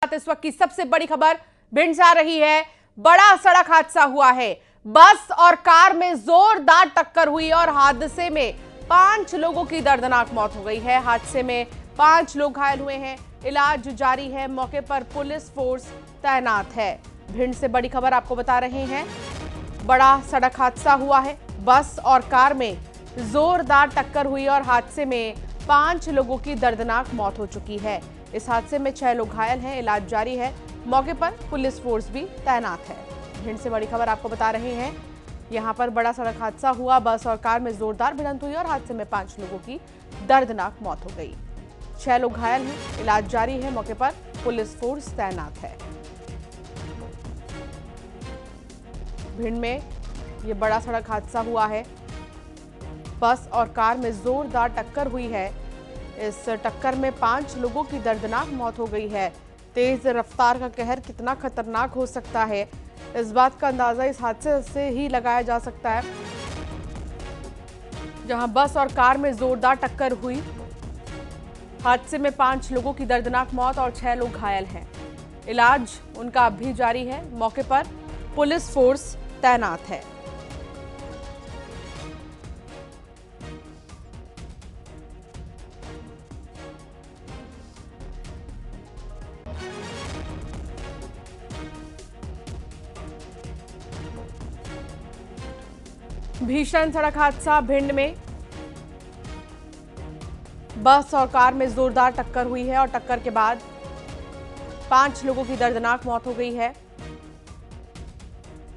साथ इस वक्त की सबसे बड़ी खबर भिंड से आ रही है। बड़ा सड़क हादसा हुआ है। बस और कार में जोरदार टक्कर हुई और हादसे में 5 लोगों की दर्दनाक मौत हो गई है। हादसे में 5 लोग घायल हुए हैं। इलाज जारी है। मौके पर पुलिस फोर्स तैनात है। भिंड से बड़ी खबर आपको बता रहे हैं। बड़ा सड़क हादसा हुआ है। बस और कार में जोरदार टक्कर हुई और हादसे में 5 लोगों की दर्दनाक मौत हो चुकी है। इस हादसे में 6 लोग घायल हैं। इलाज जारी है। मौके पर पुलिस फोर्स भी तैनात है। भिंड से बड़ी खबर आपको बता रहे हैं। यहां पर बड़ा सड़क हादसा हुआ। बस और कार में जोरदार भिड़ंत हुई और हादसे में 5 लोगों की दर्दनाक मौत हो गई। 6 लोग घायल हैं। इलाज जारी है। मौके पर पुलिस फोर्स तैनात है। भिंड में ये बड़ा सड़क हादसा हुआ है। बस और कार में जोरदार टक्कर हुई है। इस टक्कर में 5 लोगों की दर्दनाक मौत हो गई है। तेज रफ्तार का कहर कितना खतरनाक हो सकता है, इस बात का अंदाजा इस हादसे से ही लगाया जा सकता है, जहां बस और कार में जोरदार टक्कर हुई। हादसे में 5 लोगों की दर्दनाक मौत और 6 लोग घायल हैं। इलाज उनका अब भी जारी है। मौके पर पुलिस फोर्स तैनात है। भीषण सड़क हादसा भिंड में बस और कार में जोरदार टक्कर हुई है और टक्कर के बाद 5 लोगों की दर्दनाक मौत हो गई है।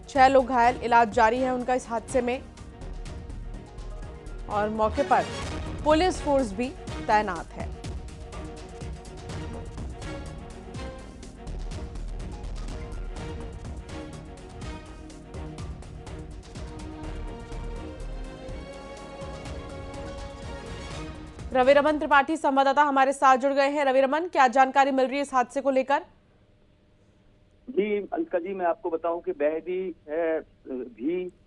6 लोग घायल। इलाज जारी है उनका इस हादसे में और मौके पर पुलिस फोर्स भी तैनात है। रविरमन त्रिपाठी संवाददाता हमारे साथ जुड़ गए हैं। रविरमन, क्या जानकारी मिल रही है इस हादसे को लेकर? जी अलका जी, मैं आपको बताऊं कि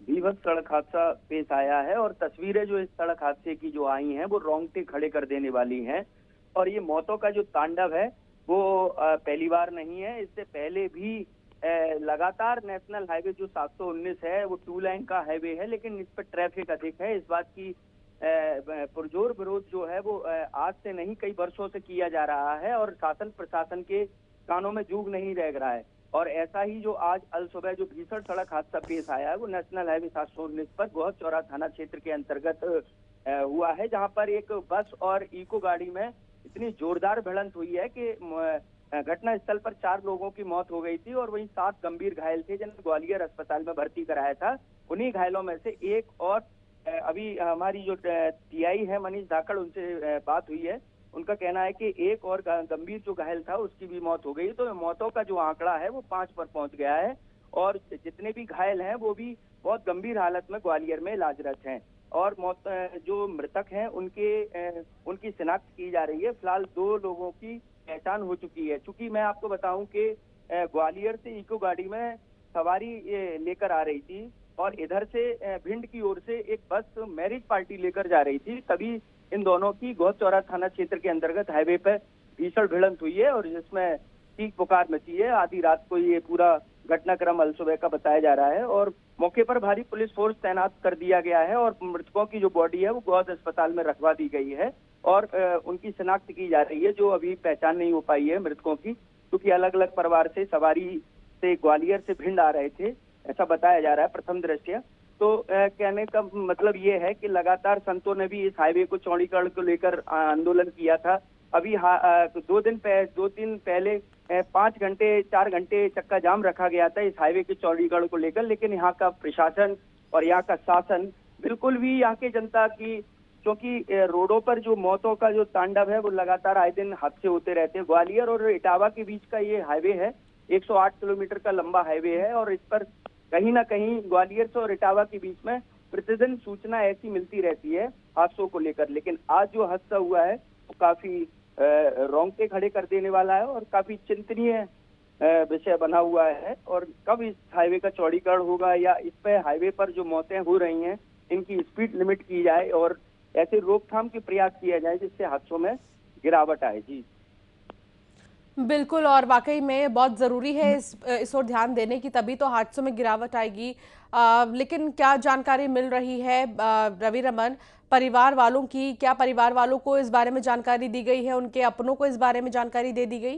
भीभत्स सड़क हादसा पेश आया है और तस्वीरें जो इस सड़क हादसे की जो आई हैं वो रोंगटे खड़े कर देने वाली हैं। और ये मौतों का जो तांडव है वो पहली बार नहीं है। इससे पहले भी लगातार नेशनल हाईवे जो 719 है वो 2 लाइन का हाईवे है, लेकिन इस पर ट्रैफिक अधिक है। इस बात की पुरजोर विरोध जो है वो आज से नहीं कई वर्षों से किया जा रहा है और शासन प्रशासन के कानों में जूग नहीं रह रहा है। और ऐसा ही जो आज अल सुबह जो भीषण सड़क हादसा पेश आया है वो नेशनल हाईवे 719 पर गोहद चौरा थाना क्षेत्र के अंतर्गत हुआ है, जहां पर एक बस और इको गाड़ी में इतनी जोरदार भिड़ंत हुई है कि घटना स्थल पर 4 लोगों की मौत हो गई थी और वहीं 7 गंभीर घायल थे, जिन्हें ग्वालियर अस्पताल में भर्ती कराया था। उन्हीं घायलों में से एक और अभी हमारी जो टीआई है मनीष धाकड़, उनसे बात हुई है। उनका कहना है कि एक और गंभीर जो घायल था उसकी भी मौत हो गई। तो मौतों का जो आंकड़ा है वो 5 पर पहुंच गया है और जितने भी घायल हैं वो भी बहुत गंभीर हालत में ग्वालियर में इलाजरत हैं। और जो मृतक हैं उनकी शिनाख्त की जा रही है। फिलहाल 2 लोगों की पहचान हो चुकी है। चूंकि मैं आपको बताऊं कि ग्वालियर से इको गाड़ी में सवारी लेकर आ रही थी और इधर से भिंड की ओर से एक बस मैरिज पार्टी लेकर जा रही थी, तभी इन दोनों की गोहद चौरा थाना क्षेत्र के अंतर्गत हाईवे पर भीषण भिड़ंत हुई है और जिसमें चीख पुकार मची है। आधी रात को ये पूरा घटनाक्रम अल सुबह का बताया जा रहा है और मौके पर भारी पुलिस फोर्स तैनात कर दिया गया है और मृतकों की जो बॉडी है वो गोहद अस्पताल में रखवा दी गई है और उनकी शिनाख्त की जा रही है, जो अभी पहचान नहीं हो पाई है मृतकों की, क्योंकि अलग अलग परिवार से सवारी से ग्वालियर से भिंड आ रहे थे, ऐसा बताया जा रहा है प्रथम दृष्टया। तो कहने का मतलब ये है कि लगातार संतों ने भी इस हाईवे को चौड़ीकरण को लेकर आंदोलन किया था। अभी 2 दिन पहले 5 घंटे 4 घंटे चक्का जाम रखा गया था इस हाईवे के चौड़ीकरण को लेकर, लेकिन यहाँ का प्रशासन और यहाँ का शासन बिल्कुल भी यहाँ की जनता की, क्योंकि रोडों पर जो मौतों का जो तांडव है वो लगातार आए दिन हादसे होते रहते हैं। ग्वालियर और इटावा के बीच का ये हाईवे है, 108 किलोमीटर का लंबा हाईवे है और इस पर कहीं ना कहीं ग्वालियर से और इटावा के बीच में प्रतिदिन सूचना ऐसी मिलती रहती है हादसों को लेकर। लेकिन आज जो हादसा हुआ है वो काफी रोंगटे खड़े कर देने वाला है और काफी चिंतनीय विषय बना हुआ है। और कब इस हाईवे का चौड़ीकरण होगा या इस पे हाईवे पर जो मौतें हो रही हैं इनकी स्पीड लिमिट की जाए और ऐसे रोकथाम के प्रयास किया जाए जिससे हादसों में गिरावट आए। जी बिल्कुल, और वाकई में बहुत ज़रूरी है इस ओर ध्यान देने की, तभी तो हादसों में गिरावट आएगी। लेकिन क्या जानकारी मिल रही है रवि रमन, परिवार वालों की? क्या परिवार वालों को इस बारे में जानकारी दी गई है, उनके अपनों को इस बारे में जानकारी दे दी गई?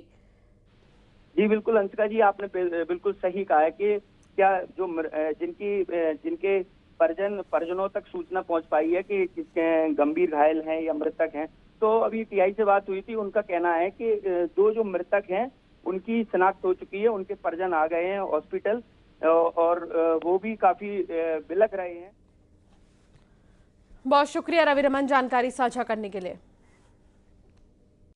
जी बिल्कुल अंशिका जी, आपने बिल्कुल सही कहा है कि क्या जो जिनके परिजनों तक सूचना पहुंच पाई है कि किसके गंभीर घायल हैं या मृतक हैं, तो अभी टीआई से बात हुई थी। उनका कहना है कि दो जो मृतक हैं उनकी शिनाख्त हो चुकी है, उनके परिजन आ गए हैं हॉस्पिटल, और वो भी काफी बिलख रहे हैं। बहुत शुक्रिया रवि रमन जानकारी साझा करने के लिए।